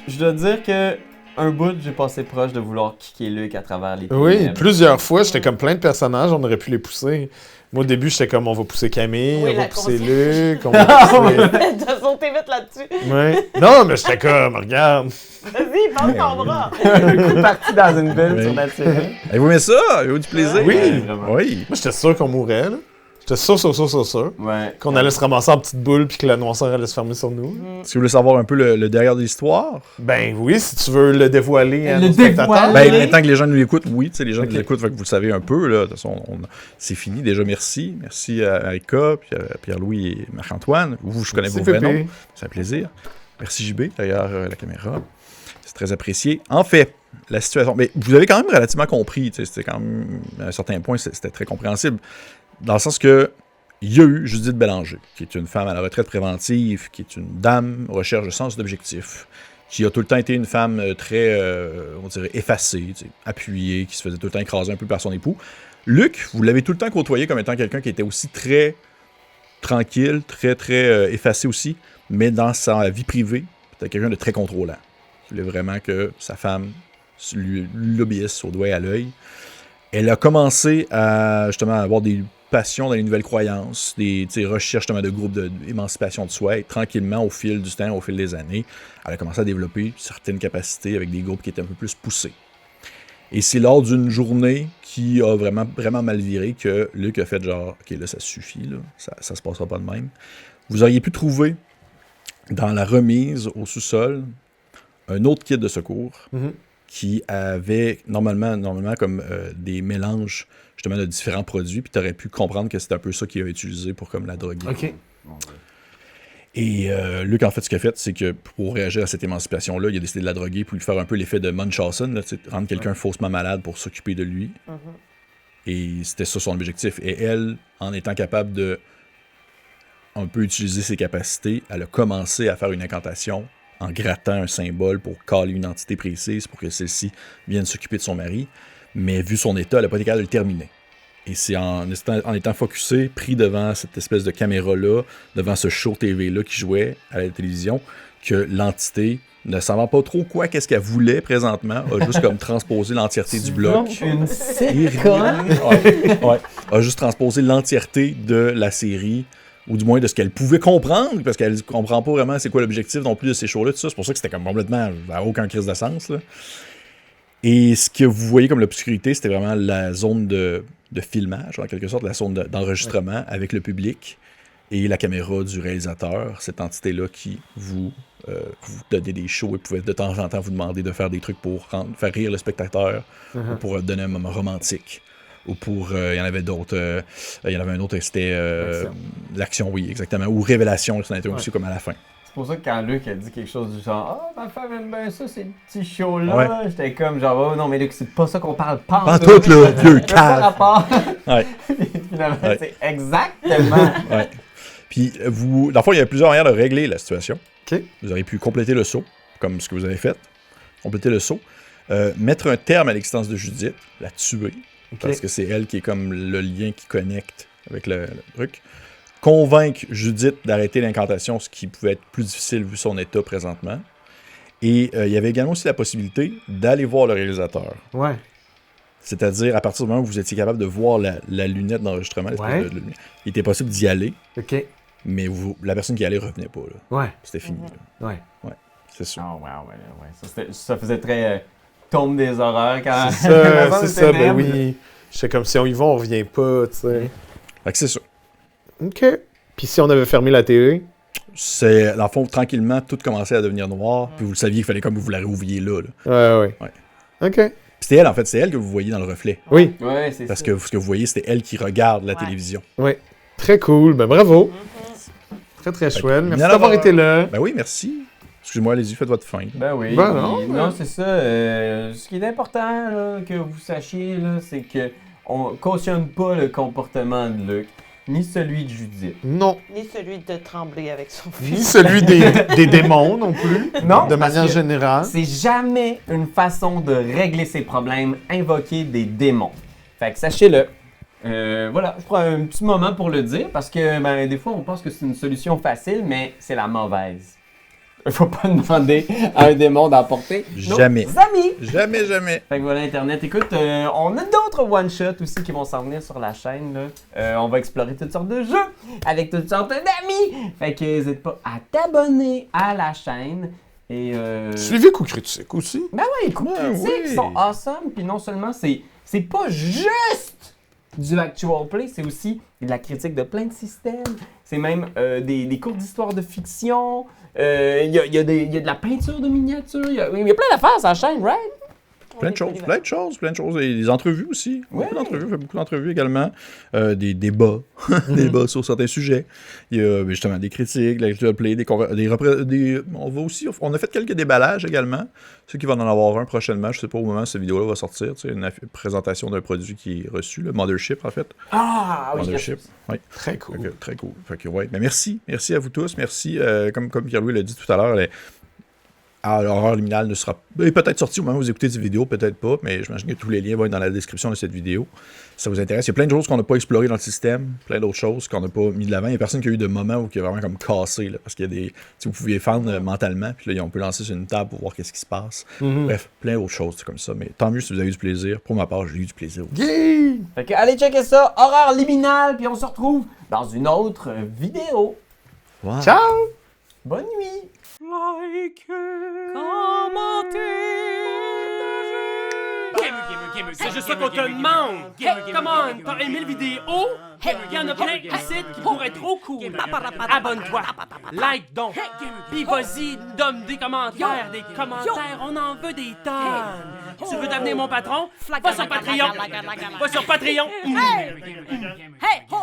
Je dois dire que un bout, j'ai passé proche de vouloir kicker Luc à travers les Oui, ténèbres. plusieurs fois, j'étais comme plein de personnages, on aurait pu les pousser. Moi, au début, j'étais comme, on va pousser Camille, Oui, on va la pousser conscience. Luc, on va pousser... T'as sauté vite là-dessus. Ouais. Non, mais j'étais comme, regarde. Vas-y, passe ton bras. Un coup parti dans une bulle Oui. surnaturelle. Avez-vous aimé ça? Avez-vous du plaisir? Oui. Ouais, vraiment. Oui. Moi, j'étais sûr qu'on mourrait, là. J'étais sûr. Ouais. Qu'on allait se ramasser en petite boule puis que la noirceur allait se fermer sur nous. Si vous voulez savoir un peu le derrière de l'histoire, Ben oui, si tu veux le dévoiler à Le nos spectateurs. dévoiler? ben, maintenant que les gens nous écoutent, oui, tu sais, les gens Ok. nous écoutent, fait que vous le savez un peu, là. De toute façon, c'est fini. Déjà, merci. Merci à Erika, puis à Pierre-Louis et Marc-Antoine. Vous, je connais Merci, vos vrais Pépé. noms. C'est un plaisir. Merci JB, derrière la caméra. C'est très apprécié. En fait, la situation... Mais vous avez quand même relativement compris, tu sais, c'était quand même... À un certain point, c'était très compréhensible. Dans le sens que il y a eu Judith Bélanger, qui est une femme à la retraite préventive, qui est une dame recherche de sens d'objectif, qui a tout le temps été une femme très, on dirait, effacée, tu sais, appuyée, qui se faisait tout le temps écraser un peu par son époux. Luc, vous l'avez tout le temps côtoyé comme étant quelqu'un qui était aussi très tranquille, très effacé aussi, mais dans sa vie privée, c'était quelqu'un de très contrôlant. Il voulait vraiment que sa femme lui l'obéisse au doigt et à l'œil. Elle a commencé à justement avoir des passions dans les nouvelles croyances, des recherches justement de groupes d'émancipation de soi, et tranquillement, au fil du temps, au fil des années, elle a commencé à développer certaines capacités avec des groupes qui étaient un peu plus poussés. Et c'est lors d'une journée qui a vraiment mal viré que Luc a fait genre, ok, là, ça suffit, là, ça se passera pas de même. Vous auriez pu trouver dans la remise au sous-sol un autre kit de secours qui avait normalement comme des mélanges justement de différents produits, puis tu aurais pu comprendre que c'était un peu ça qu'il a utilisé pour comme la droguer. OK. Et Luc, en fait, ce qu'il a fait, c'est que pour réagir à cette émancipation-là, il a décidé de la droguer pour lui faire un peu l'effet de Munchausen, là, rendre quelqu'un faussement malade pour s'occuper de lui. Et c'était ça son objectif. Et elle, en étant capable de un peu utiliser ses capacités, elle a commencé à faire une incantation en grattant un symbole pour caler une entité précise pour que celle-ci vienne s'occuper de son mari. Mais vu son état, elle n'a pas été capable de le terminer. Et c'est en étant focusé, pris devant cette espèce de caméra-là, devant ce show TV-là qui jouait à la télévision, que l'entité, ne savant pas trop qu'est-ce qu'elle voulait présentement, a juste comme transposé l'entièreté du bloc. Une Ouais. A juste transposé l'entièreté de la série, ou du moins de ce qu'elle pouvait comprendre, parce qu'elle ne comprend pas vraiment c'est quoi l'objectif non plus de ces shows-là, tout ça. C'est pour ça que c'était comme complètement à aucun crise de sens, là. Et ce que vous voyez comme l'obscurité, c'était vraiment la zone de filmage, en quelque sorte, la zone d'enregistrement avec le public et la caméra du réalisateur, cette entité-là qui vous donnait des shows et pouvait de temps en temps vous demander de faire des trucs pour faire rire le spectateur, ou pour donner un moment romantique, ou pour... il y en avait d'autres. Il y en avait un autre, c'était l'action, oui, exactement. Ou révélation, ça en était aussi comme à la fin. C'est pour ça que quand Luc a dit quelque chose du genre « Ah, ma femme aime bien ça, ces petits shows-là Ouais. », j'étais comme genre « Oh non, mais Luc, c'est pas ça qu'on parle, pas Pas tout, le vieux pas cave! rapport. » Ouais. Finalement, Ouais. c'est exactement. Ouais. Puis, dans le fond, il y a plusieurs manières de régler la situation. OK. Vous auriez pu compléter le saut, comme ce que vous avez fait. Compléter le saut. Mettre un terme à l'existence de Judith, la tuer, parce que c'est elle qui est comme le lien qui connecte avec le truc. Convaincre Judith d'arrêter l'incantation, ce qui pouvait être plus difficile vu son état présentement. Et il y avait également aussi la possibilité d'aller voir le réalisateur. Ouais. C'est-à-dire, à partir du moment où vous étiez capable de voir la lunette d'enregistrement, Ouais. il était possible d'y aller, OK. mais la personne qui y allait revenait pas. Là. Ouais. C'était fini. Là. Ouais. C'est sûr. Oh, wow, ouais. Ça faisait très tombe des horreurs quand. C'est la ça, zone c'est ça, ben ténèbres. oui. J'étais comme si on y va, on revient pas, tu sais. Fait que c'est ça. OK. Puis si on avait fermé la télé? C'est, dans le fond, tranquillement, tout commençait à devenir noir, puis vous le saviez qu'il fallait comme vous la réouvriez là. Ouais. Ouais. OK. Puis c'était elle, en fait, c'est elle que vous voyez dans le reflet. Oui. Ouais, c'est Parce ça. que ce que vous voyez, c'était elle qui regarde la Ouais. télévision. Très cool. Ben bravo. Très chouette. Merci bien d'avoir d'avoir- été là. Ben oui, merci. Excusez-moi, allez-y, faites votre fin. Ben oui. Ben non, Puis, non, c'est ça. Ce qui est important là, que vous sachiez, là, c'est que on cautionne pas le comportement de Luc, ni celui de Judith. Non. Ni celui de trembler avec son Ni fils. celui des démons non plus. Non, De parce manière que générale. C'est jamais une façon de régler ses problèmes, invoquer des démons. Fait que sachez-le. Voilà, je prends un petit moment pour le dire parce que ben, des fois on pense que c'est une solution facile, mais c'est la mauvaise. Il faut pas demander à un démon d'emporter nos Jamais. amis. Jamais, jamais. Fait que voilà Internet. Écoute, on a d'autres one-shots aussi qui vont s'en venir sur la chaîne. Là. On va explorer toutes sortes de jeux avec toutes sortes d'amis. Fait que n'hésite pas à t'abonner à la chaîne. Et Suivez Coup Critique aussi. ben ouais, les coups critiques oui. sont awesome. Puis non seulement c'est pas juste du actual play, c'est aussi de la critique de plein de systèmes. C'est même des cours d'histoire de fiction. Il y a de la peinture de miniatures. Il y a plein d'affaires sur la chaîne, right? Plein de choses. Et des entrevues aussi. Ouais. Beaucoup d'entrevues, on fait beaucoup d'entrevues également. Des débats. Débats sur certains sujets. Il y a justement des critiques, de l'actual play, on a fait quelques déballages également. Ceux qui vont en avoir un prochainement, je sais pas au moment où cette vidéo-là va sortir. Une présentation d'un produit qui est reçu, le Mothership en fait. Ah oui, Mothership. Oui. Très cool. Fait que, très cool. Fait que, ouais. Mais merci à vous tous. Merci. Comme Pierre-Louis l'a dit tout à l'heure, l'horreur liminale ne sera peut-être sortie au moment où vous écoutez cette vidéo, peut-être pas, mais j'imagine que tous les liens vont être dans la description de cette vidéo. Si ça vous intéresse, il y a plein de choses qu'on n'a pas explorées dans le système, plein d'autres choses qu'on n'a pas mis de l'avant. Il n'y a personne qui a eu de moment où qui a vraiment comme cassé, là, parce qu'il y a des... Si vous pouviez fendre mentalement, puis là, on peut lancer sur une table pour voir qu'est-ce qui se passe. Bref, plein d'autres choses comme ça. Mais tant mieux si vous avez eu du plaisir. Pour ma part, j'ai eu du plaisir aussi. Yeah! Fait que allez checker ça, horreur liminale, puis on se retrouve dans une autre vidéo. Wow. Ciao! Bonne nuit! C'est juste ça qu'on te demande. Hey, come on, t'as aimé le vidéo? Hey, y'en a plein ici qui pourraient être trop cool. Abonne-toi, like donc. Puis vas-y, donne des commentaires, on en veut des tonnes. Tu veux devenir mon patron? Va sur Patreon. Va sur Patreon. Hey, ho!